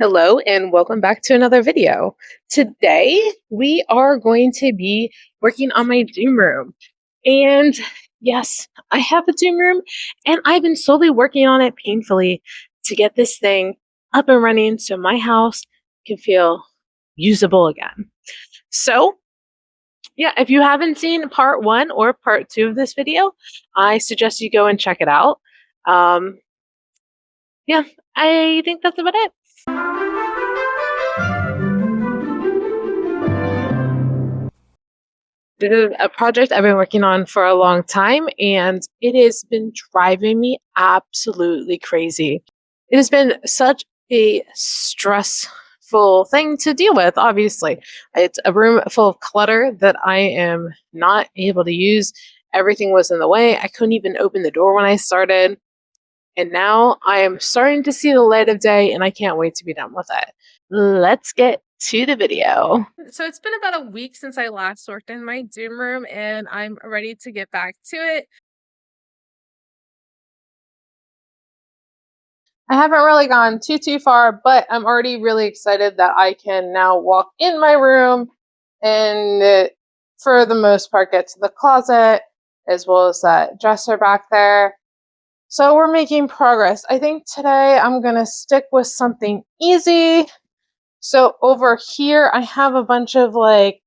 Hello and welcome back to another video. Today we are going to be working on my Zoom room. And yes, I have a Zoom room and I've been slowly working on it painfully to get this thing up and running so my house can feel usable again. So, yeah, if you haven't seen part one or part two of this video, I suggest you go and check it out. Um, yeah, I think that's about it. This is a project I've been working on for a long time, and it has been driving me absolutely crazy. It has been such a stressful thing to deal with, obviously. It's a room full of clutter that I am not able to use. Everything was in the way. I couldn't even open the door when I started. And now I am starting to see the light of day, and I can't wait to be done with it. Let's get to the video. So it's been about a week since I last worked in my Zoom room, and I'm ready to get back to it. I haven't really gone too far, but I'm already really excited that I can now walk in my room and for the most part get to the closet as well as that dresser back there. So we're making progress. I think today I'm going to stick with something easy. So over here I have a bunch of like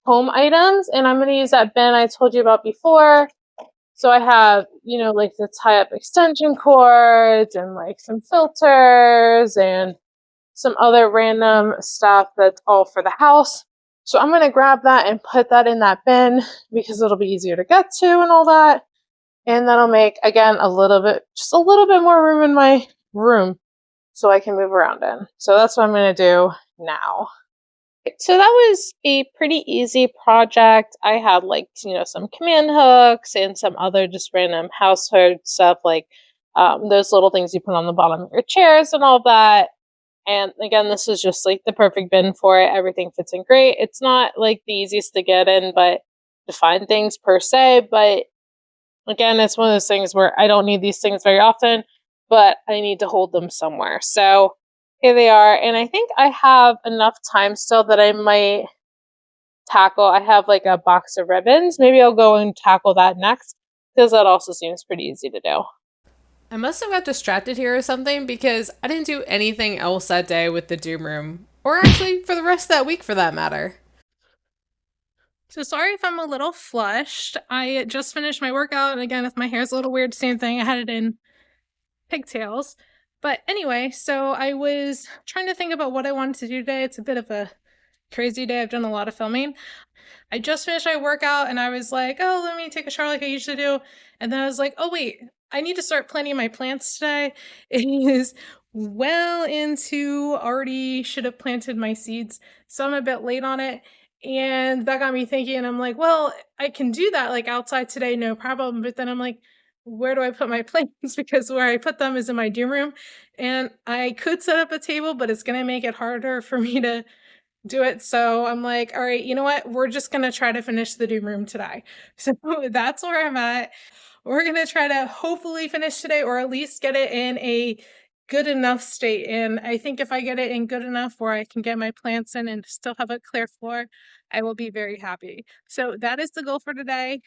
home items, and I'm going to use that bin I told you about before. So I have, like the tie up extension cords and like some filters and some other random stuff that's all for the house. So I'm going to grab that and put that in that bin because it'll be easier to get to and all that. And that'll make, again, just a little bit more room in my room so I can move around in. So that's what I'm going to do now. So that was a pretty easy project. I had like, some command hooks and some other just random household stuff like those little things you put on the bottom of your chairs and all that. And again, this is just like the perfect bin for it. Everything fits in great. It's not like the easiest to get in, but to find things per se. But again, it's one of those things where I don't need these things very often, but I need to hold them somewhere. So here they are. And I think I have enough time still that I might tackle. I have like a box of ribbons. Maybe I'll go and tackle that next because that also seems pretty easy to do. I must have got distracted here or something because I didn't do anything else that day with the Doom Room. Or actually, for the rest of that week for that matter. So sorry if I'm a little flushed. I just finished my workout, and again, if my hair's a little weird, same thing. I had it in pigtails. But anyway, so I was trying to think about what I wanted to do today. It's a bit of a crazy day. I've done a lot of filming. I just finished my workout, and I was like, oh, let me take a shower like I usually do. And then I was like, oh, wait, I need to start planting my plants today. It is well into already should have planted my seeds, so I'm a bit late on it. And that got me thinking, I'm like, well, I can do that like outside today, no problem. But then I'm like, where do I put my plants? Because where I put them is in my Doom room. And I could set up a table, but it's going to make it harder for me to do it. So I'm like, all right, you know what? We're just going to try to finish the Doom room today. So that's where I'm at. We're going to try to hopefully finish today, or at least get it in a good enough state. And I think if I get it in good enough where I can get my plants in and still have a clear floor, I will be very happy. So that is the goal for today.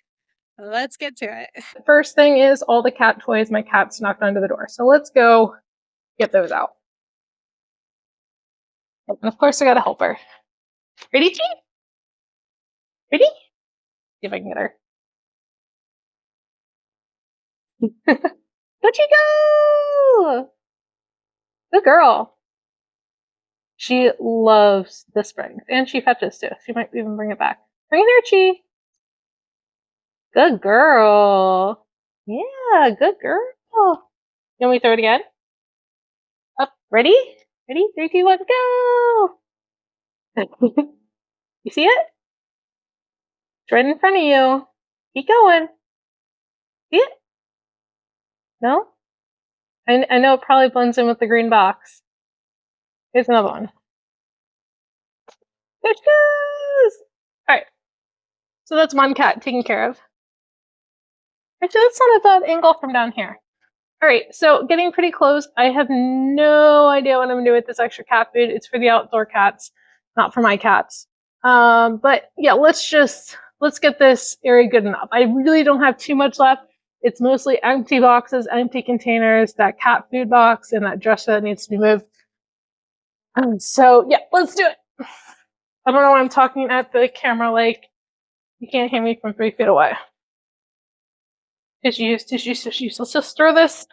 Let's get to it. First thing is all the cat toys my cat's knocked under the door. So let's go get those out. And of course, I got a helper. Ready, Chi? Ready? See if I can get her. Where'd you go? Good girl. She loves the springs, and she fetches too. She might even bring it back. Bring it here, Chi. Good girl. Yeah, good girl. Can we throw it again? Up. Ready? Ready? 3, 2, 1, go! You see it? It's right in front of you. Keep going. See it? No? I know it probably blends in with the green box. Here's another one. There she goes! Alright. So that's one cat taken care of. Actually, that's not a bad angle from down here. All right, so getting pretty close. I have no idea what I'm gonna do with this extra cat food. It's for the outdoor cats, not for my cats. But yeah, let's get this area good enough. I really don't have too much left. It's mostly empty boxes, empty containers, that cat food box, and that dresser that needs to be moved. So yeah, let's do it. I don't know why I'm talking at the camera like you can't hear me from 3 feet away. Tissues, tissues, tissues. Let's just throw this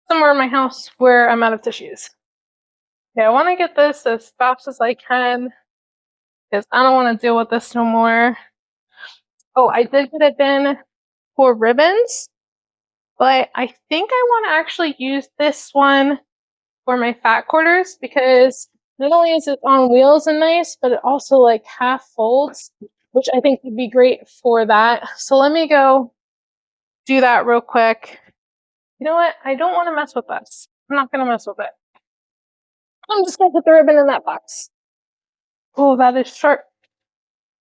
somewhere in my house where I'm out of tissues. Yeah, I want to get this as fast as I can because I don't want to deal with this no more. Oh, I did get a bin for ribbons, but I think I want to actually use this one for my fat quarters because not only is it on wheels and nice, but it also like half folds, which I think would be great for that. So let me go do that real quick. You know what? I don't want to mess with this. I'm not going to mess with it. I'm just going to put the ribbon in that box. Oh, that is sharp.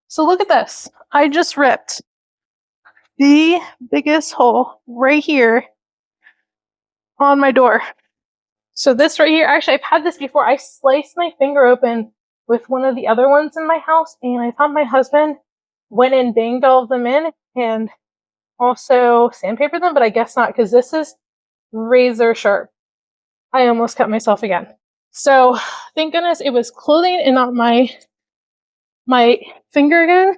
So look at this. I just ripped the biggest hole right here on my door. So this right here, actually I've had this before. I sliced my finger open with one of the other ones in my house, and I thought my husband went and banged all of them in and also sandpapered them, but I guess not because this is razor sharp. I almost cut myself again. So thank goodness it was clothing and not my finger again,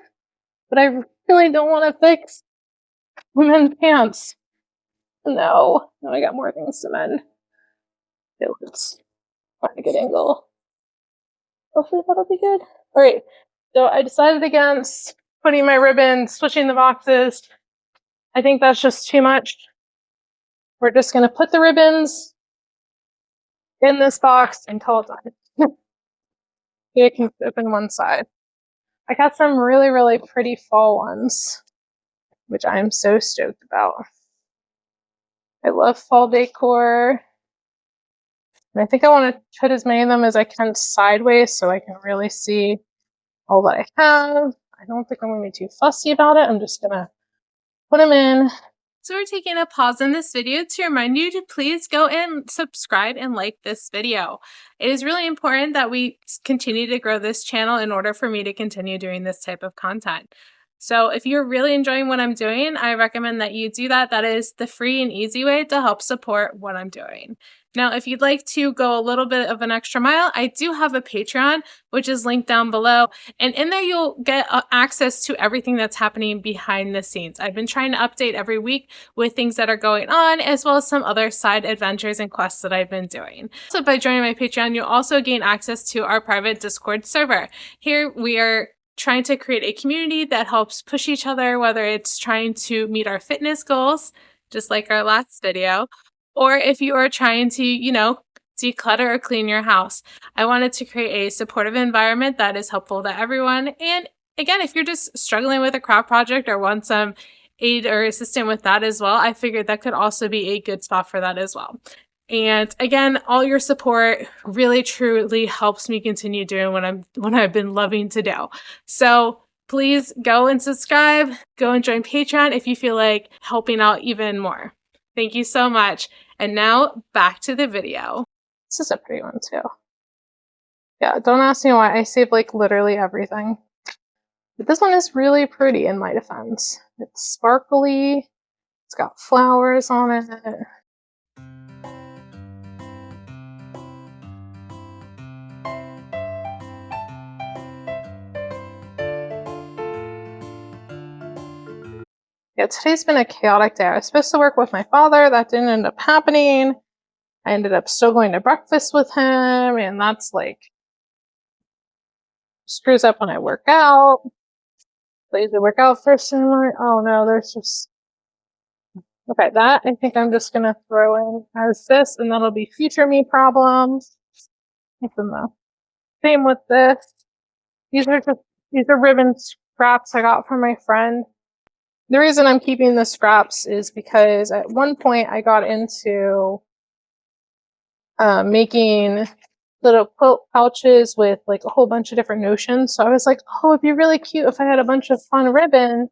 but I really don't want to fix women's pants. No, I got more things to mend. Let's find a good angle. Hopefully that'll be good. All right, so I decided against putting my ribbons, switching the boxes. I think that's just too much. We're just gonna put the ribbons in this box and call it done. It can open one side. I got some really, really pretty fall ones, which I am so stoked about. I love fall decor. And I think I want to put as many of them as I can sideways so I can really see all that I have. I don't think I'm going to be too fussy about it. I'm just going to put them in. So we're taking a pause in this video to remind you to please go and subscribe and like this video. It is really important that we continue to grow this channel in order for me to continue doing this type of content. So if you're really enjoying what I'm doing, I recommend that you do that. That is the free and easy way to help support what I'm doing. Now, if you'd like to go a little bit of an extra mile, I do have a Patreon, which is linked down below. And in there, you'll get access to everything that's happening behind the scenes. I've been trying to update every week with things that are going on, as well as some other side adventures and quests that I've been doing. So by joining my Patreon, you'll also gain access to our private Discord server. Here, we are trying to create a community that helps push each other, whether it's trying to meet our fitness goals, just like our last video, or if you are trying to, declutter or clean your house. I wanted to create a supportive environment that is helpful to everyone. And again, if you're just struggling with a craft project or want some aid or assistance with that as well, I figured that could also be a good spot for that as well. And again, all your support really truly helps me continue doing what I've been loving to do. So please go and subscribe, go and join Patreon if you feel like helping out even more. Thank you so much. And now back to the video. This is a pretty one too. Yeah, don't ask me why. I save like literally everything. But this one is really pretty in my defense. It's sparkly. It's got flowers on it. Yeah, today's been a chaotic day. I was supposed to work with my father. That didn't end up happening. I ended up still going to breakfast with him, and that's like screws up when I work out. Plays the workout first and I'm like, oh no, there's just okay, that I think I'm just gonna throw in as this, and that'll be future me problems. Same with this. These are ribbon scraps I got from my friend. The reason I'm keeping the scraps is because at one point I got into making little quilt pouches with like a whole bunch of different notions. So I was like, oh, it'd be really cute if I had a bunch of fun ribbon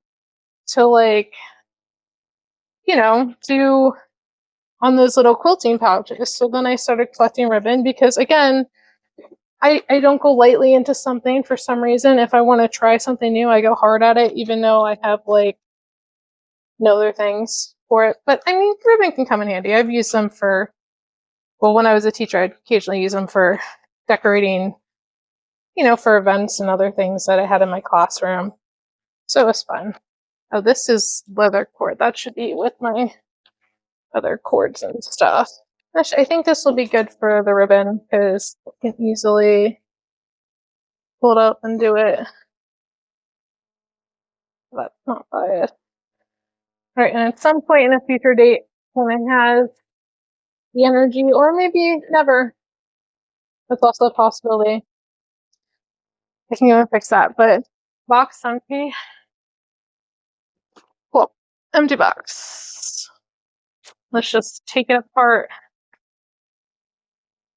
to like, do on those little quilting pouches. So then I started collecting ribbon because, again, I don't go lightly into something for some reason. If I want to try something new, I go hard at it, even though I have like no other things for it. But I mean, ribbon can come in handy. I've used them for, well, when I was a teacher, I'd occasionally use them for decorating, for events and other things that I had in my classroom. So it was fun. Oh, this is leather cord. That should be with my other cords and stuff. I think this will be good for the ribbon because I can easily pull it up and do it. That's not bad. All right, and at some point in a future date, when I have the energy, or maybe never, that's also a possibility, I can go and fix that. But box empty. Cool. Empty box. Let's just take it apart.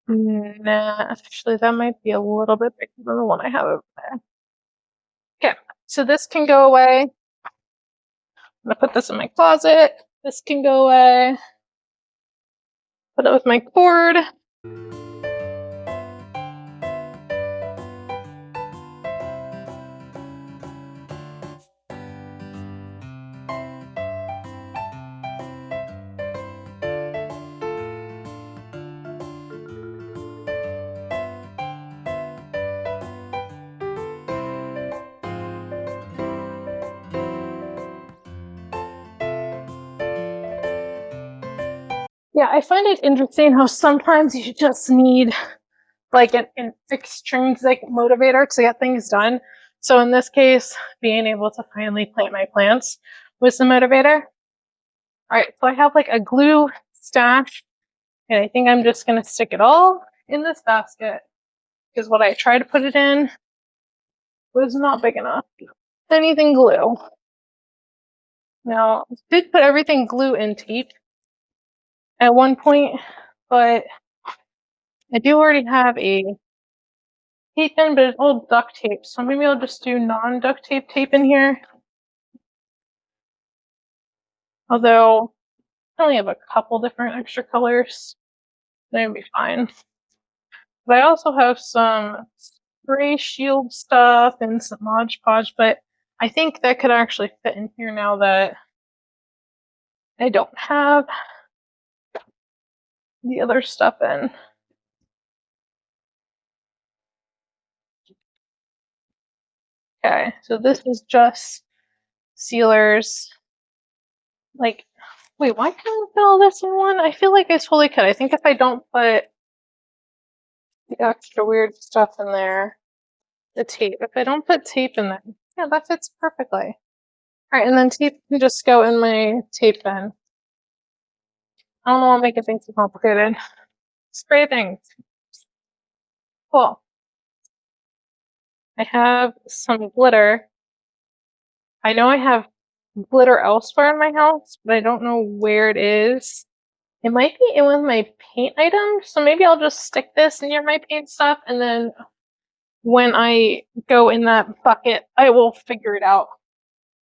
Nah, actually, that might be a little bit bigger than the one I have over there. Okay, so this can go away. I'm gonna put this in my closet. This can go away. Put it with my cord. Yeah, I find it interesting how sometimes you just need like an extrinsic motivator to get things done. So in this case, being able to finally plant my plants was the motivator. All right, so I have like a glue stash, and I think I'm just going to stick it all in this basket because what I tried to put it in was not big enough. Anything glue. Now, I did put everything glue in tape at one point, but I do already have a tape in, but it's old duct tape, so maybe I'll just do non-duct tape in here. Although I only have a couple different extra colors, that'd be fine. But I also have some spray shield stuff and some Mod Podge, but I think that could actually fit in here now that I don't have the other stuff in. Okay, so this is just sealers. Like, wait, why can't I fit all this in one? I feel like I totally could. I think if I don't put the extra weird stuff in there, the tape, if I don't put tape in there, yeah, that fits perfectly. All right, and then tape can just go in my tape bin. I don't want to make it things too complicated. Spray things. Cool. I have some glitter. I know I have glitter elsewhere in my house, but I don't know where it is. It might be in with my paint items, so maybe I'll just stick this near my paint stuff, and then when I go in that bucket, I will figure it out.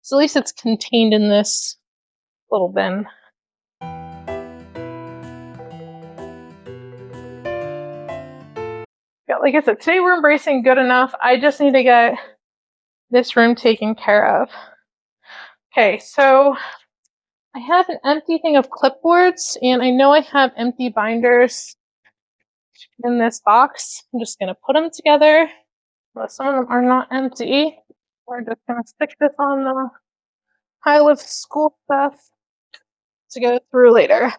So at least it's contained in this little bin. Yeah, like I said, today we're embracing good enough. I just need to get this room taken care of. Okay, so I have an empty thing of clipboards, and I know I have empty binders in this box. I'm just gonna put them together. Well, some of them are not empty. We're just gonna stick this on the pile of school stuff to go through later.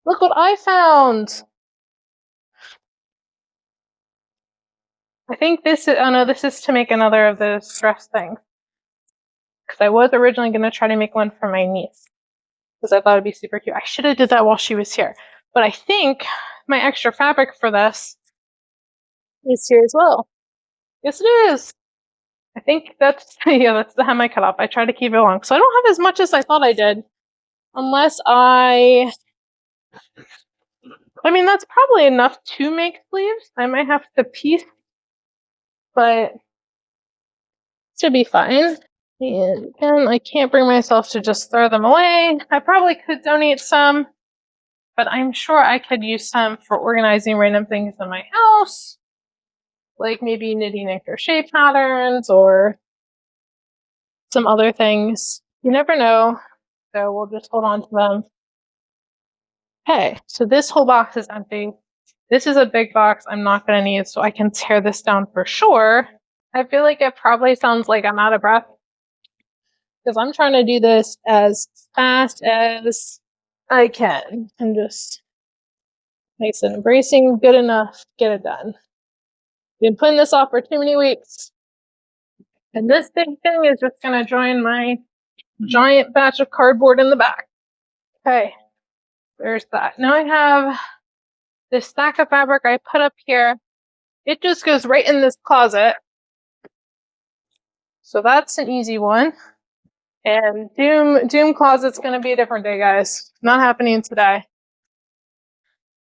Look what I found! I think this is, oh no, this is to make another of those dress things. Because I was originally going to try to make one for my niece. Because I thought it'd be super cute. I should have did that while she was here. But I think my extra fabric for this is here as well. Yes, it is! I think that's, yeah, that's the hem I cut off. I tried to keep it long. So I don't have as much as I thought I did. Unless I I mean, that's probably enough to make sleeves. I might have to piece, but should be fine. And again, I can't bring myself to just throw them away. I probably could donate some, but I'm sure I could use some for organizing random things in my house, like maybe knitting and crochet patterns or some other things. You never know, so we'll just hold on to them. Okay, so this whole box is empty. This is a big box I'm not going to need, so I can tear this down for sure. I feel like it probably sounds like I'm out of breath because I'm trying to do this as fast as I can. I'm just nice and embracing, good enough, get it done. Been putting this off for too many weeks. And this big thing is just going to join my giant batch of cardboard in the back. Okay, there's that. Now I have this stack of fabric I put up here. It just goes right in this closet. So that's an easy one. And Doom Closet's going to be a different day, guys. Not happening today.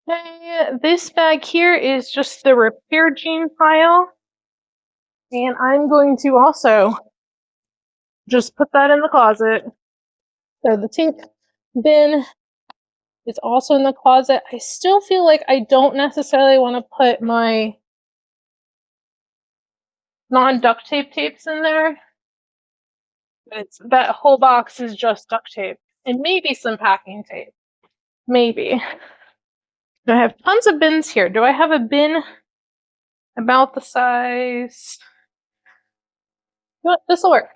Okay, this bag here is just the repair jean pile. And I'm going to also just put that in the closet. So the tape bin is also in the closet. I still feel like I don't necessarily want to put my non-duct tape tapes in there. That whole box is just duct tape and maybe some packing tape. Maybe. I have tons of bins here. Do I have a bin about the size? What? This will work.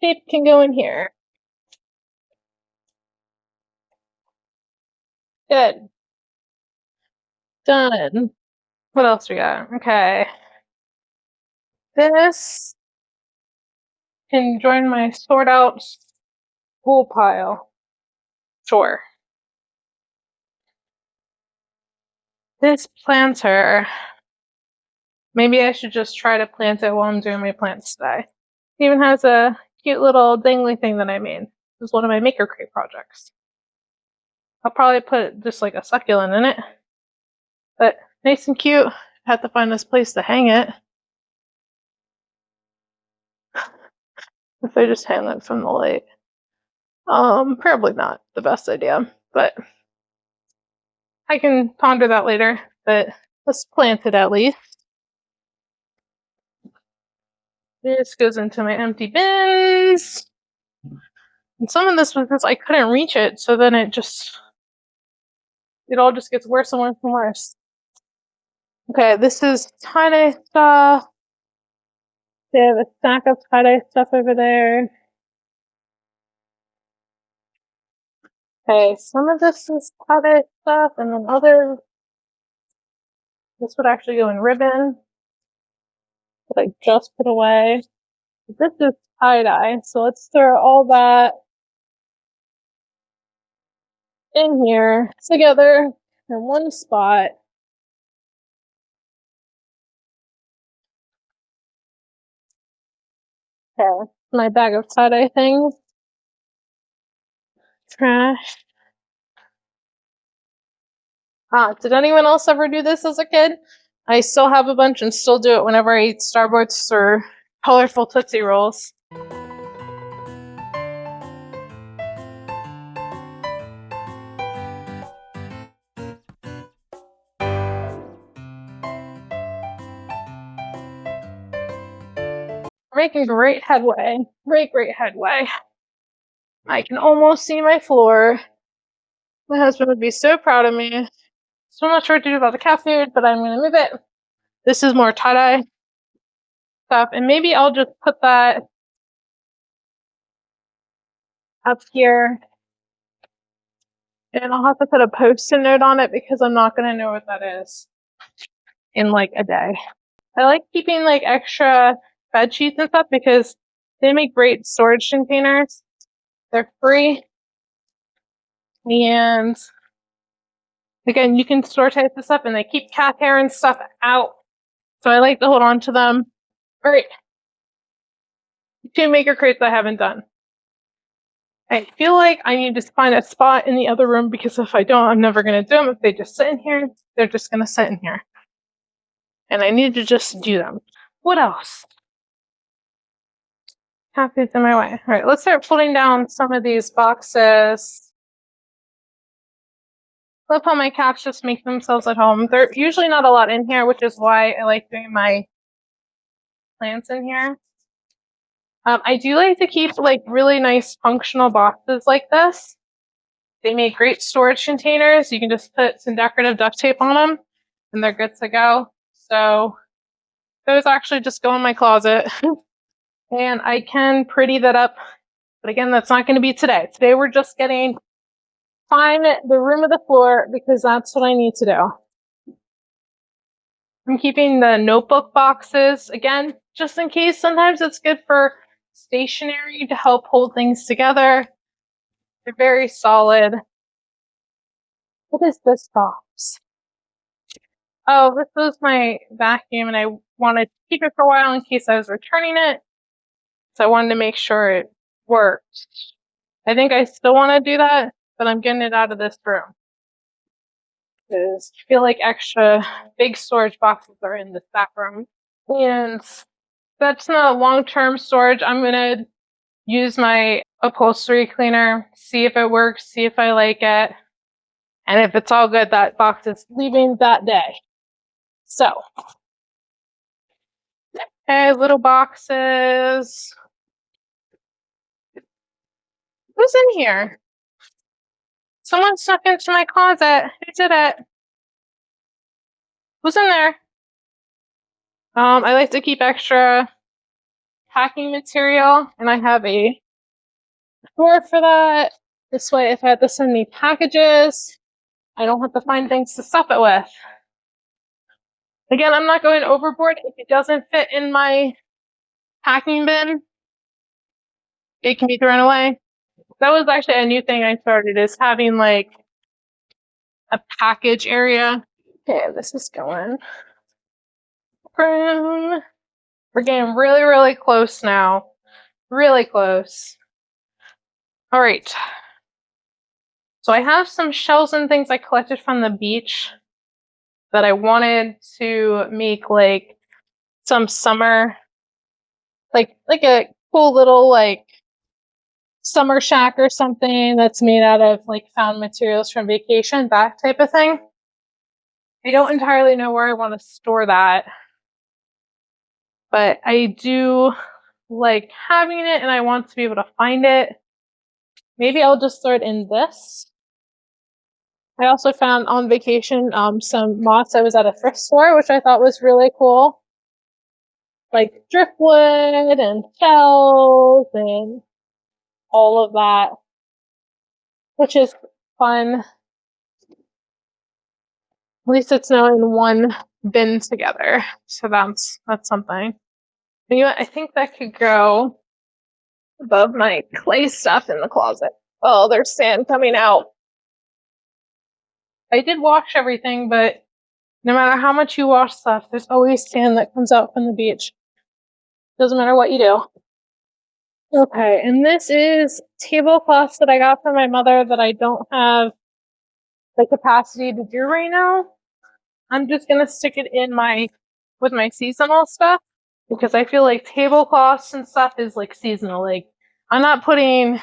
Tape can go in here. Good. Done. What else we got? Okay. This can join my sort out spool pile. Sure. This planter. Maybe I should just try to plant it while I'm doing my plants today. It even has a cute little dangly thing that I made. It was one of my maker crate projects. I'll probably put just like a succulent in it. But nice and cute. Have to find this place to hang it. If I just hang that from the light. Probably not the best idea, but I can ponder that later. But let's plant it at least. This goes into my empty bins. And some of this was because I couldn't reach it, so then it all just gets worse and worse and worse. Okay, this is tie-dye stuff. They have a stack of tie-dye stuff over there. Okay, some of this is tie-dye stuff, and then this would actually go in ribbon that I just put away. This is tie-dye, so let's throw all that in here together in one spot. Okay, my bag of tie-dye things. Trash. Did anyone else ever do this as a kid? I still have a bunch and still do it whenever I eat Starbursts or colorful Tootsie Rolls. We're making great headway. Great headway. I can almost see my floor. My husband would be so proud of me. So I'm not sure what to do about the cat food, but I'm going to move it. This is more tie-dye stuff, and maybe I'll just put that up here. And I'll have to put a post-it note on it because I'm not going to know what that is in like a day. I like keeping like extra bed sheets and stuff because they make great storage containers. They're free. And again, you can store type this up and they keep cat hair and stuff out. So I like to hold on to them. All right. 2 maker crates I haven't done. I feel like I need to find a spot in the other room because if I don't, I'm never going to do them. If they just sit in here, they're just going to sit in here. And I need to just do them. What else? Happy's in my way. All right, let's start pulling down some of these boxes. Love how my cats just make themselves at home. They're usually not a lot in here, which is why I like doing my plants in here. I do like to keep like really nice functional boxes like this. They make great storage containers. You can just put some decorative duct tape on them and they're good to go. So those actually just go in my closet and I can pretty that up. But again, that's not going to be today. Today we're just getting fine the room of the floor because that's what I need to do. I'm keeping the notebook boxes again, just in case. Sometimes it's good for stationery to help hold things together. They're very solid. What is this box? Oh, this was my vacuum and I wanted to keep it for a while in case I was returning it. So I wanted to make sure it worked. I think I still want to do that, but I'm getting it out of this room. Because I feel like extra big storage boxes are in this back room. And that's not long-term storage. I'm going to use my upholstery cleaner, see if it works, see if I like it. And if it's all good, that box is leaving that day. So, okay, little boxes. Who's in here? Someone snuck into my closet. Who did it? Who's in there? I like to keep extra packing material, and I have a drawer for that. This way, if I have to send me packages, I don't have to find things to stuff it with. Again, I'm not going overboard. If it doesn't fit in my packing bin, it can be thrown away. That was actually a new thing I started, is having like a package area. Okay, this is going. We're getting really, really close now. Really close. All right. So I have some shells and things I collected from the beach that I wanted to make like some summer, like a cool little like summer shack or something that's made out of like found materials from vacation, that type of thing. I don't entirely know where I want to store that, but I do like having it and I want to be able to find it. Maybe I'll just throw it in this. I also found on vacation some moss. I was at a thrift store, which I thought was really cool. Like driftwood and shells and all of that, which is fun. At least it's now in one bin together. So that's something. You know what? I think that could go above my clay stuff in the closet. Oh, there's sand coming out. I did wash everything, but no matter how much you wash stuff, there's always sand that comes out from the beach. Doesn't matter what you do. Okay, and this is tablecloths that I got from my mother that I don't have the capacity to do right now. I'm just gonna stick it in with my seasonal stuff because I feel like tablecloths and stuff is like seasonal. Like I'm not putting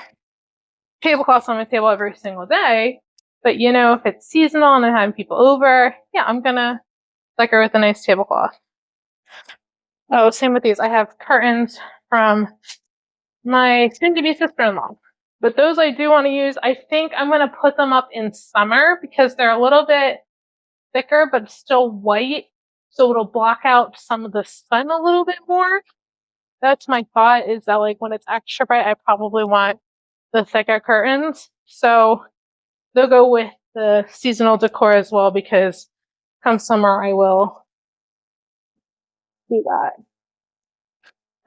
tablecloths on my table every single day, but you know, if it's seasonal and I'm having people over, yeah, I'm gonna decor with a nice tablecloth. Oh, same with these. I have curtains from my soon-to-be sister-in-law. But those I do want to use. I think I'm going to put them up in summer because they're a little bit thicker but still white. So it'll block out some of the sun a little bit more. That's my thought, is that like when it's extra bright, I probably want the thicker curtains. So they'll go with the seasonal decor as well because come summer I will do that.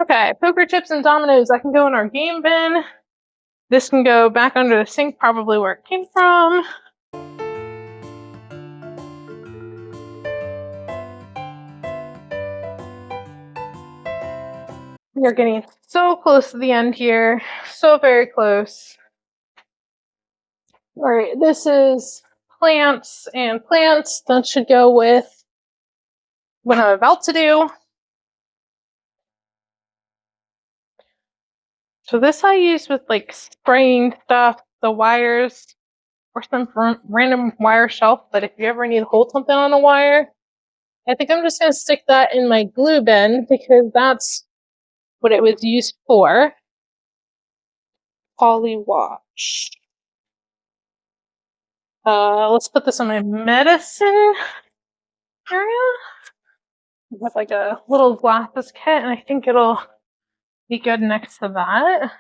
Okay, poker chips and dominoes. That can go in our game bin. This can go back under the sink, probably where it came from. We are getting so close to the end here. So very close. All right, this is plants and plants. That should go with what I'm about to do. So this I use with like spraying stuff, the wires, or some random wire shelf. But if you ever need to hold something on a wire, I think I'm just going to stick that in my glue bin because that's what it was used for. Poly wash. Let's put this on my medicine area. I have like a little glasses kit, and I think it'll be good next to that.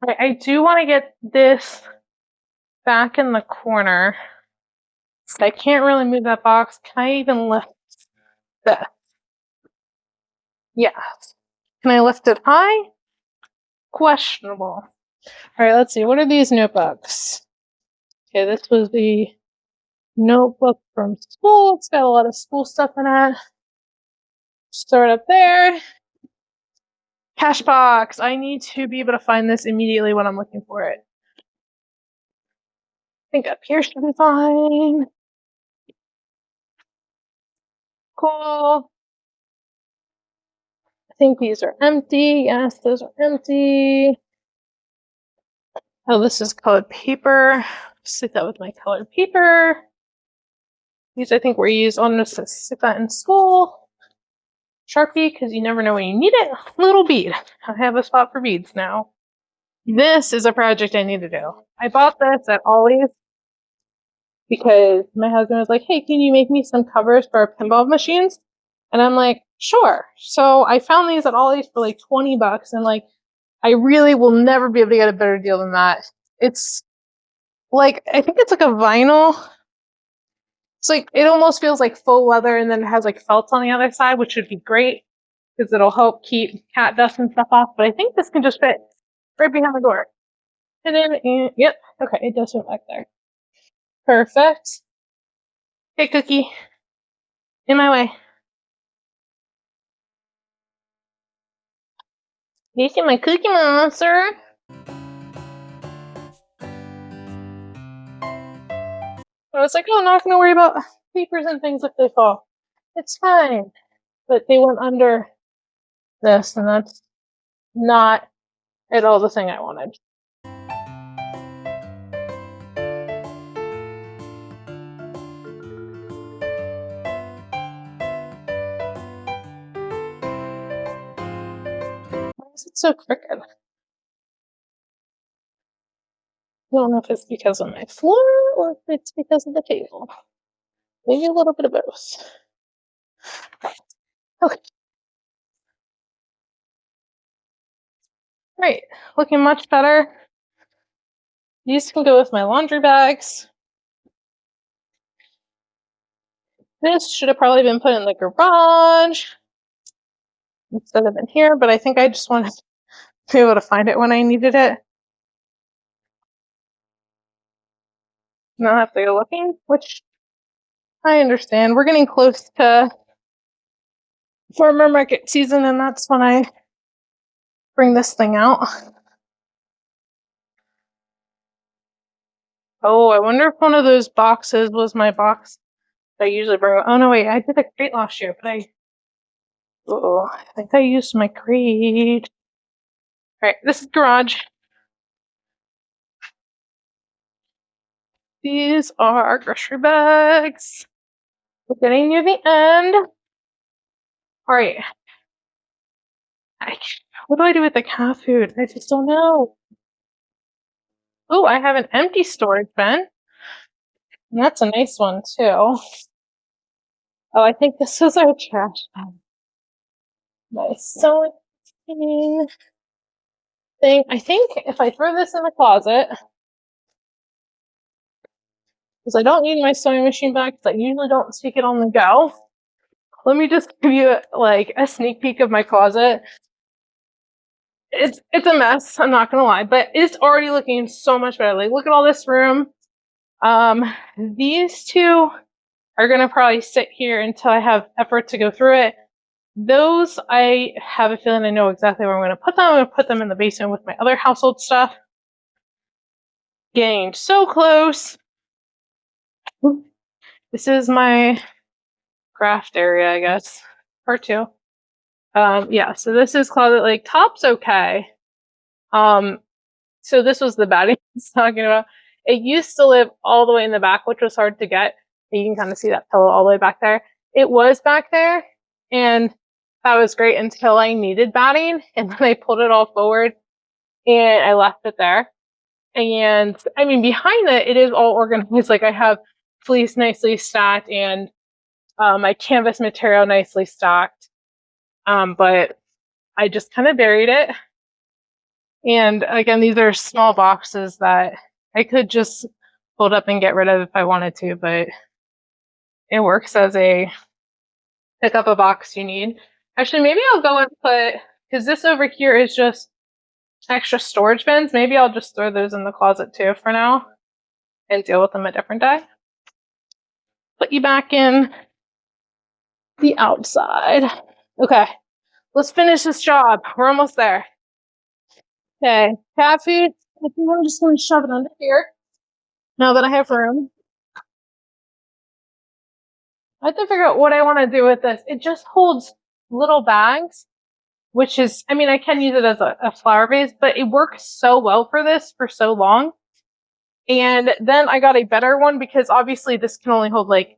Right, I do want to get this back in the corner. I can't really move that box. Can I even lift this? Yeah. Can I lift it high? Questionable. All right, let's see. What are these notebooks? Okay, this was the notebook from school. It's got a lot of school stuff in it. Just throw it up there. Cash box. I need to be able to find this immediately when I'm looking for it. I think up here should be fine. Cool. I think these are empty. Yes, those are empty. Oh, this is colored paper. Stick that with my colored paper. These I think were used on this to stick that in school. Sharpie, because you never know when you need it. Little bead. I have a spot for beads now. This is a project I need to do. I bought this at Ollie's because my husband was like, hey, can you make me some covers for our pinball machines? And I'm like, sure. So I found these at Ollie's for like $20, and like, I really will never be able to get a better deal than that. It's like, I think it's like a vinyl. It's like, it almost feels like faux leather, and then it has like felt on the other side, which would be great because it'll help keep cat dust and stuff off. But I think this can just fit right behind the door. And then, yep, okay, it does fit back there. Perfect. Okay, Cookie. In my way. You see my Cookie Monster? I was like, oh, not gonna worry about papers and things if they fall. It's fine. But they went under this, and that's not at all the thing I wanted. Why is it so crooked? I don't know if it's because of my floor or if it's because of the table. Maybe a little bit of both. Okay. Right, looking much better. These can go with my laundry bags. This should have probably been put in the garage instead of in here, but I think I just wanted to be able to find it when I needed it. Not have to go looking, which I understand. We're getting close to farmer market season, and that's when I bring this thing out. Oh, I wonder if one of those boxes was my box that I usually bring. Oh no, wait, I did a crate last year, but I think I used my crate. Alright, this is garage. These are grocery bags. We're getting near the end. Alright. What do I do with the cat food? I just don't know. Oh, I have an empty storage bin. And that's a nice one, too. Oh, I think this is our trash bin. My sewing thing. I think if I throw this in the closet, because I don't need my sewing machine back, because I usually don't take it on the go. Let me just give you like a sneak peek of my closet. It's a mess, I'm not gonna lie, but it's already looking so much better. Like, look at all this room. These two are gonna probably sit here until I have effort to go through it. Those, I have a feeling I know exactly where I'm gonna put them. I'm gonna put them in the basement with my other household stuff. Getting so close. This is my craft area, I guess. Part 2. Yeah, so this is closet, like, top's okay. So this was the batting I was talking about. It used to live all the way in the back, which was hard to get. You can kind of see that pillow all the way back there. It was back there, and that was great until I needed batting, and then I pulled it all forward, and I left it there. And I mean, behind it, it is all organized. Like, I have fleece nicely stacked and my canvas material nicely stocked. But I just kind of buried it. And again, these are small boxes that I could just fold up and get rid of if I wanted to, but it works as a pick up a box you need. Actually, maybe I'll go and put, because this over here is just extra storage bins. Maybe I'll just throw those in the closet too for now and deal with them a different day. Put you back in the outside. Okay, let's finish this job. We're almost there. Okay, cat food. I think I'm just going to shove it under here now that I have room. I have to figure out what I want to do with this. It just holds little bags, which is, I mean, I can use it as a flower vase, but it works so well for this for so long. And then I got a better one because obviously this can only hold like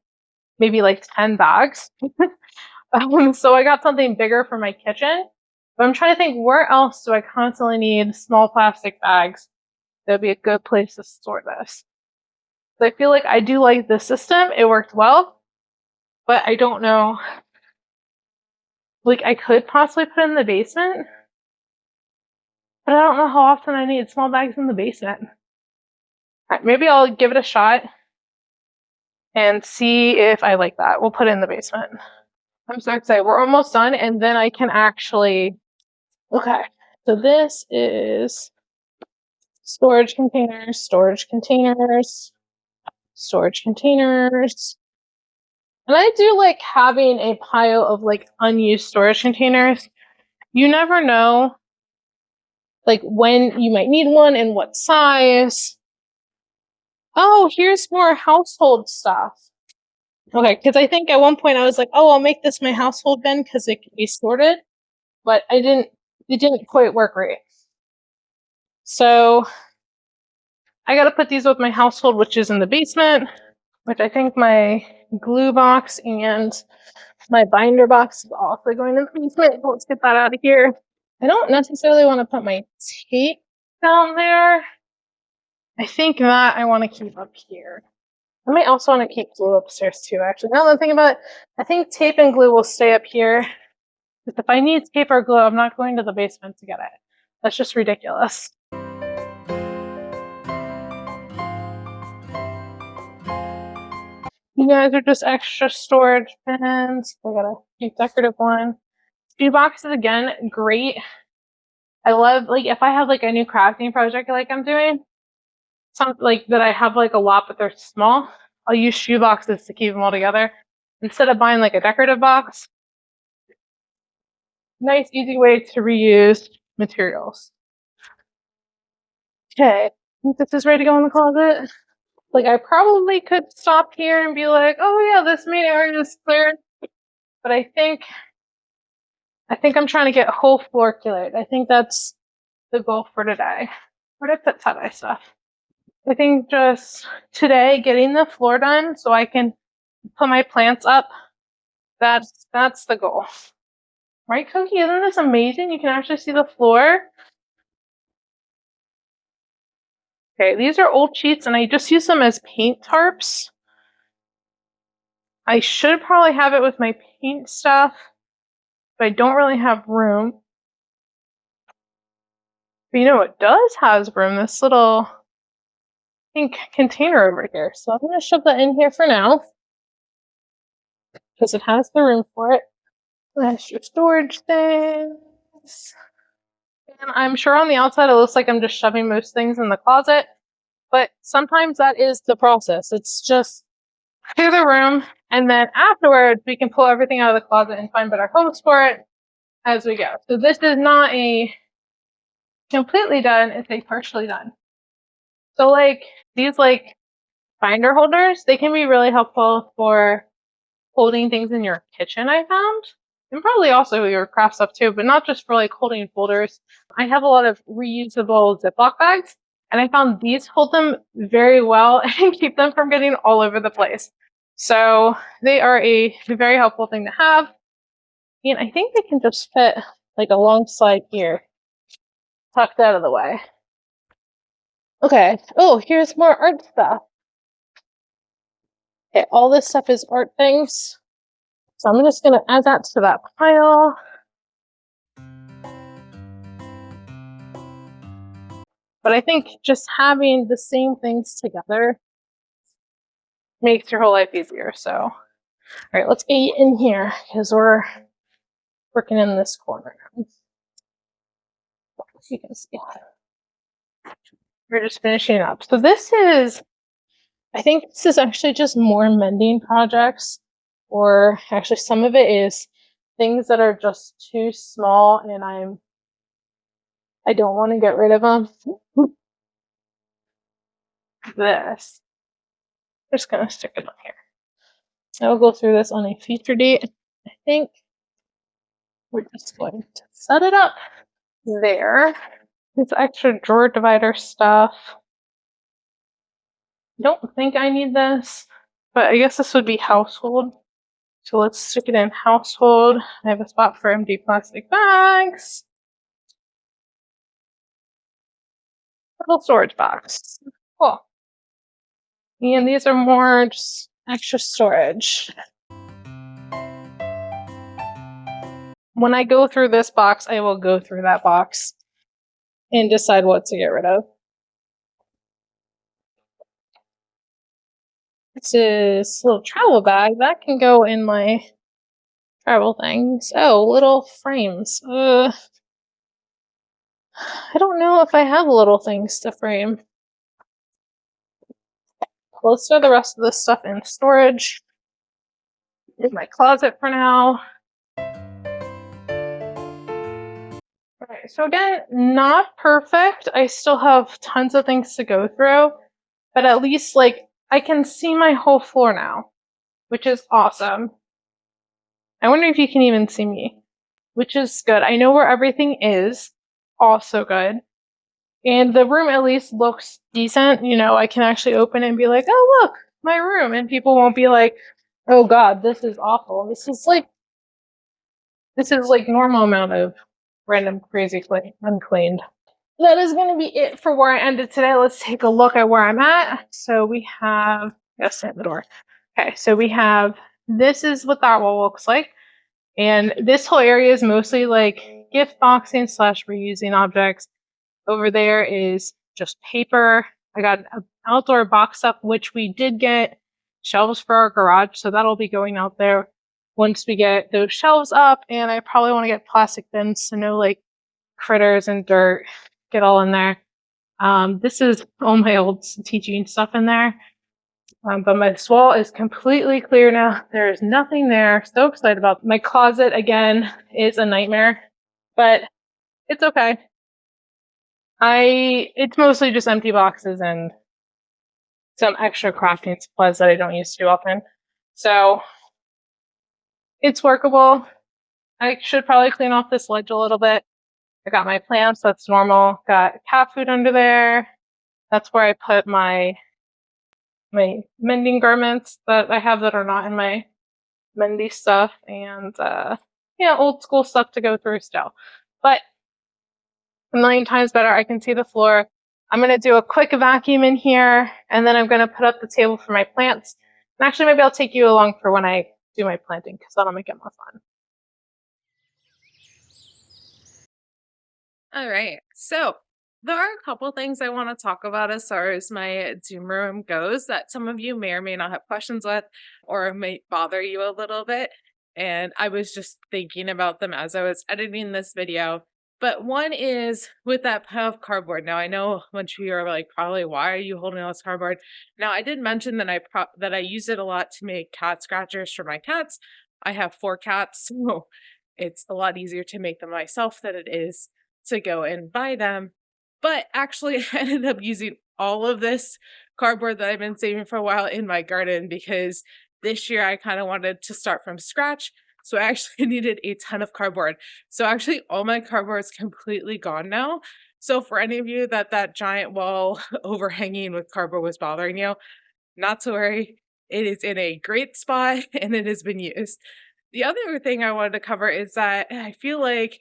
maybe like 10 bags. So I got something bigger for my kitchen. But I'm trying to think, where else do I constantly need small plastic bags? That'd be a good place to store this. So I feel like I do like this system. It worked well, but I don't know. Like, I could possibly put it in the basement, but I don't know how often I need small bags in the basement. All right, maybe I'll give it a shot and see if I like that. We'll put it in the basement. I'm so excited. We're almost done, and then I can actually... Okay, so this is storage containers, storage containers, storage containers. And I do like having a pile of like unused storage containers. You never know like when you might need one and what size. Oh, here's more household stuff. Okay, because I think at one point I was like, oh, I'll make this my household bin because it can be sorted. But it didn't quite work right. So I got to put these with my household, which is in the basement, which I think my glue box and my binder box is also going in the basement. Let's get that out of here. I don't necessarily want to put my tape down there. I think that I want to keep up here. I might also want to keep glue upstairs too, actually. Now that I'm thinking about it, I think tape and glue will stay up here. If I need tape or glue, I'm not going to the basement to get it. That's just ridiculous. You guys are just extra storage bins. I got a cute decorative one. Shoe boxes, again, great. I love, like, if I have like a new crafting project like I'm doing, something like that I have like a lot but they're small, I'll use shoe boxes to keep them all together instead of buying like a decorative box. Nice, easy way to reuse materials. Okay, I think this is ready to go in the closet. Like, I probably could stop here and be like, oh yeah, this main area is cleared. But I think I'm trying to get whole floor cleared. I think that's the goal for today. Where did I put tie-dye stuff? I think just today getting the floor done so I can put my plants up. That's the goal. Right, Cookie? Isn't this amazing? You can actually see the floor. Okay, these are old sheets and I just use them as paint tarps. I should probably have it with my paint stuff, but I don't really have room. But you know what does has room? This little pink container over here. So I'm going to shove that in here for now because it has the room for it. That's your storage things. And I'm sure on the outside it looks like I'm just shoving most things in the closet, but sometimes that is the process. It's just clear the room, and then afterwards we can pull everything out of the closet and find better homes for it as we go. So this is not a completely done, it's a partially done. So like these like binder holders, they can be really helpful for holding things in your kitchen, I found. And probably also your craft stuff too, but not just for like holding folders. I have a lot of reusable Ziploc bags, and I found these hold them very well and keep them from getting all over the place. So they are a very helpful thing to have. And I think they can just fit like alongside here, tucked out of the way. Okay. Oh, here's more art stuff. Okay, all this stuff is art things. So I'm just gonna add that to that pile. But I think just having the same things together makes your whole life easier. So, all right, let's get you in here because we're working in this corner now. You can see. We're just finishing up. So this is, I think this is actually just more mending projects, or actually some of it is things that are just too small and I don't want to get rid of them. This. I'm just gonna stick it on here. I will go through this on a future date. I think we're just going to set it up there. This extra drawer divider stuff. I don't think I need this, but I guess this would be household. So let's stick it in household. I have a spot for empty plastic bags. Little storage box. Cool. And these are more just extra storage. When I go through this box, I will go through that box and decide what to get rid of. This is a little travel bag. That can go in my travel things. Oh, little frames. I don't know if I have little things to frame. Let's store the rest of this stuff in storage. In my closet for now. Alright, so again, not perfect. I still have tons of things to go through, but at least like I can see my whole floor now, which is awesome. I wonder if you can even see me, which is good. I know where everything is, also good. And the room at least looks decent. You know, I can actually open it and be like, oh, look, my room. And people won't be like, oh God, this is awful. This is like normal amount of random crazy uncleaned. That is going to be it for where I ended today. Let's take a look at where I'm at. So we have, yes, at the door. Okay, so we have, this is what that wall looks like. And this whole area is mostly like gift boxing / reusing objects. Over there is just paper. I got an outdoor box up, which we did get shelves for our garage. So that'll be going out there once we get those shelves up. And I probably want to get plastic bins so no like critters and dirt get all in there. This is all my old teaching stuff in there. But my wall is completely clear now. There is nothing there. So excited about my closet again is a nightmare, but it's okay. It's mostly just empty boxes and some extra crafting supplies that I don't use too often. So it's workable. I should probably clean off this ledge a little bit. I got my plants, that's normal. Got cat food under there. That's where I put my mending garments that I have that are not in my mendy stuff, and old school stuff to go through still. But a million times better. I can see the floor. I'm going to do a quick vacuum in here, and then I'm going to put up the table for my plants. And actually, maybe I'll take you along for when I do my planting, because that'll make it more fun. All right. So there are a couple things I want to talk about as far as my Zoom room goes that some of you may or may not have questions with or might bother you a little bit. And I was just thinking about them as I was editing this video. But one is with that pile of cardboard. Now, I know a bunch of you are like, probably, why are you holding all this cardboard? Now, I did mention that I use it a lot to make cat scratchers for my cats. I have 4 cats, so it's a lot easier to make them myself than it is to go and buy them. But actually, I ended up using all of this cardboard that I've been saving for a while in my garden because this year I kind of wanted to start from scratch. So I actually needed a ton of cardboard. So actually all my cardboard is completely gone now. So for any of you that giant wall overhanging with cardboard was bothering you, not to worry. It is in a great spot and it has been used. The other thing I wanted to cover is that I feel like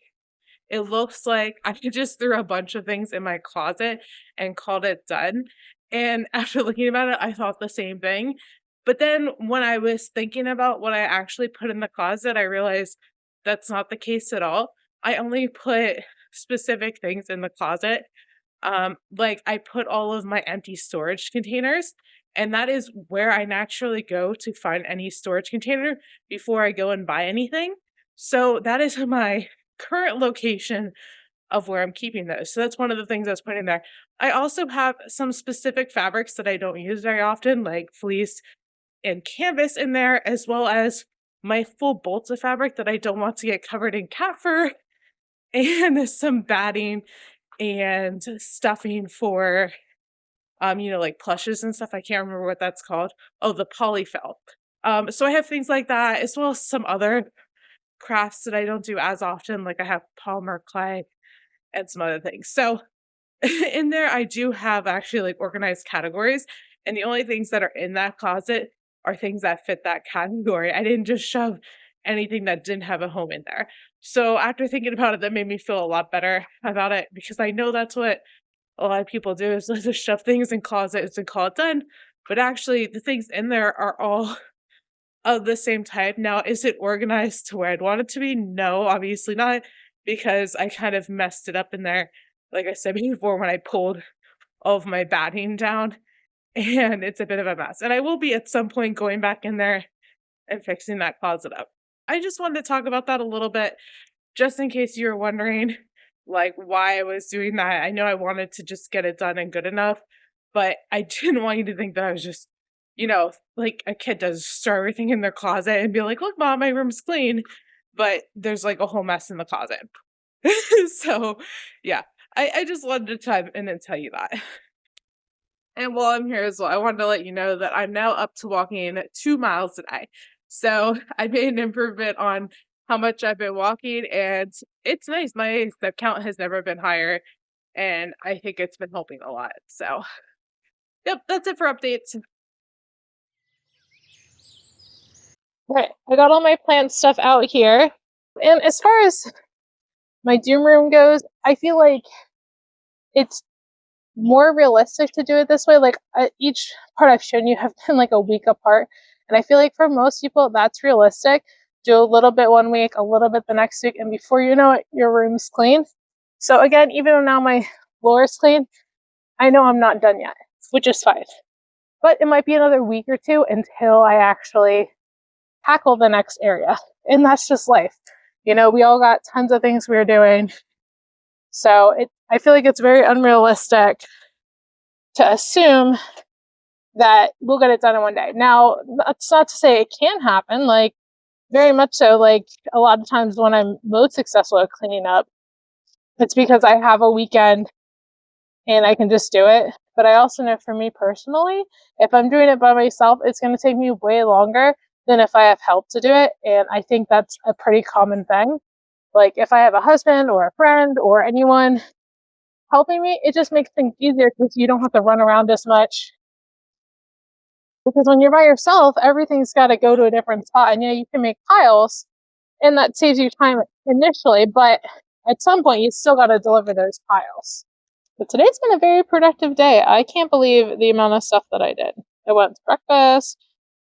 it looks like I just threw a bunch of things in my closet and called it done. And after looking about it, I thought the same thing. But then when I was thinking about what I actually put in the closet, I realized that's not the case at all. I only put specific things in the closet. Like I put all of my empty storage containers, and that is where I naturally go to find any storage container before I go and buy anything. So that is my current location of where I'm keeping those. So that's one of the things I was putting there. I also have some specific fabrics that I don't use very often, like fleece and canvas in there, as well as my full bolts of fabric that I don't want to get covered in cat fur, and some batting and stuffing for like plushes and stuff. I can't remember what that's called. Oh, the polyfelt. So I have things like that, as well as some other crafts that I don't do as often. Like I have polymer clay and some other things. So in there, I do have actually like organized categories. And the only things that are in that closet are things that fit that category. I didn't just shove anything that didn't have a home in there. So after thinking about it, that made me feel a lot better about it because I know that's what a lot of people do is they just shove things in closets and call it done. But actually, the things in there are all of the same type. Now, is it organized to where I'd want it to be? No, obviously not, because I kind of messed it up in there, like I said before, when I pulled all of my batting down, and it's a bit of a mess. And I will be at some point going back in there and fixing that closet up. I just wanted to talk about that a little bit, just in case you were wondering, like, why I was doing that. I know I wanted to just get it done and good enough, but I didn't want you to think that I was just, like a kid does, store everything in their closet and be like, look, mom, my room's clean. But there's like a whole mess in the closet. So, yeah, I just wanted to chime in and tell you that. And while I'm here as well, I wanted to let you know that I'm now up to walking 2 miles a day. So I made an improvement on how much I've been walking, and it's nice. My step count has never been higher, and I think it's been helping a lot. So, yep, that's it for updates. Right, I got all my plant stuff out here. And as far as my doom room goes, I feel like it's more realistic to do it this way. Like each part I've shown you have been like a week apart. And I feel like for most people, that's realistic. Do a little bit one week, a little bit the next week, and before you know it, your room's clean. So again, even though now my floor is clean, I know I'm not done yet, which is fine. But it might be another week or two until I actually tackle the next area. And that's just life. We all got tons of things we're doing. So I feel like it's very unrealistic to assume that we'll get it done in one day. Now, that's not to say it can't happen. Like, very much so. Like, a lot of times when I'm most successful at cleaning up, it's because I have a weekend and I can just do it. But I also know for me personally, if I'm doing it by myself, it's going to take me way longer than if I have help to do it. And I think that's a pretty common thing. Like, if I have a husband or a friend or anyone helping me, it just makes things easier because you don't have to run around as much. Because when you're by yourself, everything's got to go to a different spot. And you can make piles, and that saves you time initially, but at some point, you still got to deliver those piles. But today's been a very productive day. I can't believe the amount of stuff that I did. I went to breakfast,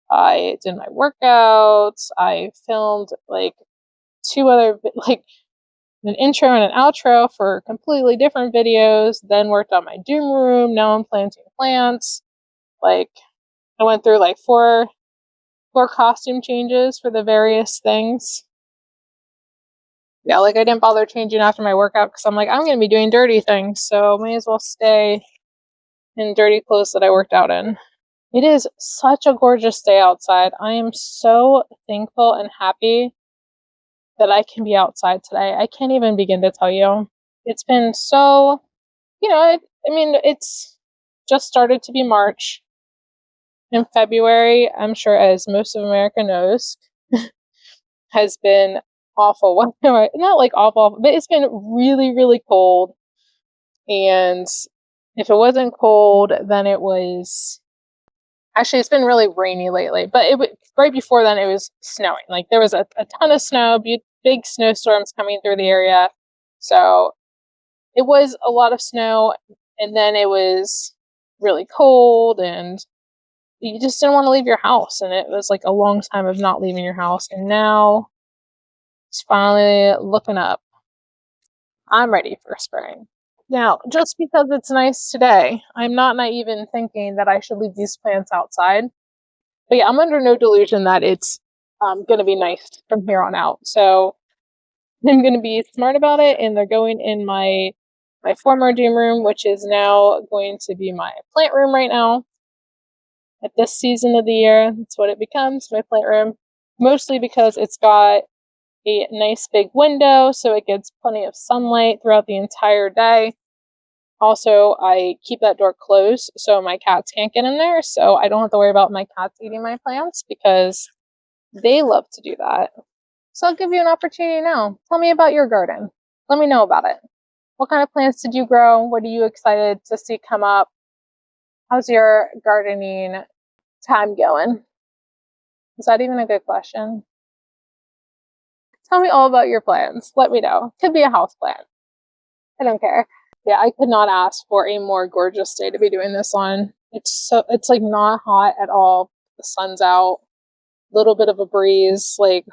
I did my workouts, I filmed like 2 other, like an intro and an outro for completely different videos, then worked on my doom room. Now I'm planting plants. Like, I went through like 4 costume changes for the various things. Yeah, like I didn't bother changing after my workout because I'm like, I'm going to be doing dirty things, so may as well stay in dirty clothes that I worked out in. It is such a gorgeous day outside. I am so thankful and happy that I can be outside today. I can't even begin to tell you. It's been so, it's just started to be March. In February, I'm sure, as most of America knows, has been awful. Not like awful, but it's been really, really cold. And if it wasn't cold, then it was actually, it's been really rainy lately. But right before then, it was snowing. Like there was a ton of snow, big snowstorms coming through the area. So it was a lot of snow, and then it was really cold, and you just didn't want to leave your house. And it was like a long time of not leaving your house. And now it's finally looking up. I'm ready for spring. Now, just because it's nice today, I'm not naive in thinking that I should leave these plants outside. But yeah, I'm under no delusion that it's going to be nice from here on out. So I'm going to be smart about it, and they're going in my former doom room, which is now going to be my plant room right now. At this season of the year, that's what it becomes, my plant room. Mostly because it's got a nice big window, so it gets plenty of sunlight throughout the entire day. Also, I keep that door closed so my cats can't get in there, so I don't have to worry about my cats eating my plants because they love to do that. So I'll give you an opportunity now. Tell me about your garden. Let me know about it. What kind of plants did you grow? What are you excited to see come up? How's your gardening time going? Is that even a good question? Tell me all about your plants. Let me know. Could be a house plant. I don't care. Yeah, I could not ask for a more gorgeous day to be doing this on. It's like not hot at all. The sun's out. Little bit of a breeze. Like,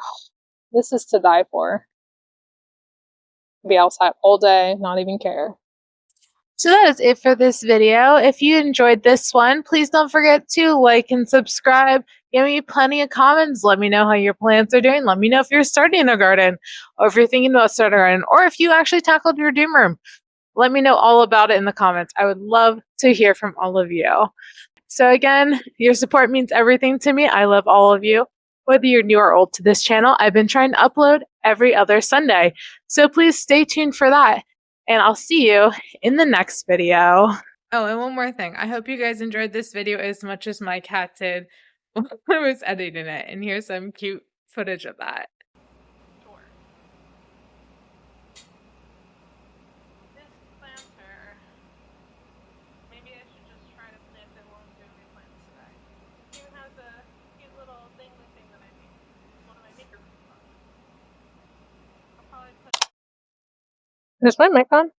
this is to die for. Be outside all day, not even care. So that is it for this video. If you enjoyed this one, please don't forget to like and subscribe. Give me plenty of comments. Let me know how your plants are doing. Let me know if you're starting a garden, or if you're thinking about starting a garden, or if you actually tackled your doom room. Let me know all about it in the comments. I would love to hear from all of you. So again, your support means everything to me. I love all of you. Whether you're new or old to this channel, I've been trying to upload every other Sunday. So please stay tuned for that. And I'll see you in the next video. Oh, and one more thing. I hope you guys enjoyed this video as much as my cat did when I was editing it. And here's some cute footage of that. This planter, maybe I should just try to plant it while I'm doing my plants today. It even has a cute little thing that I made. It's one of my maker books. I'll probably put. Is my mic on?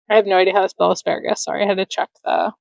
I have no idea how to spell asparagus. Sorry, I had to check the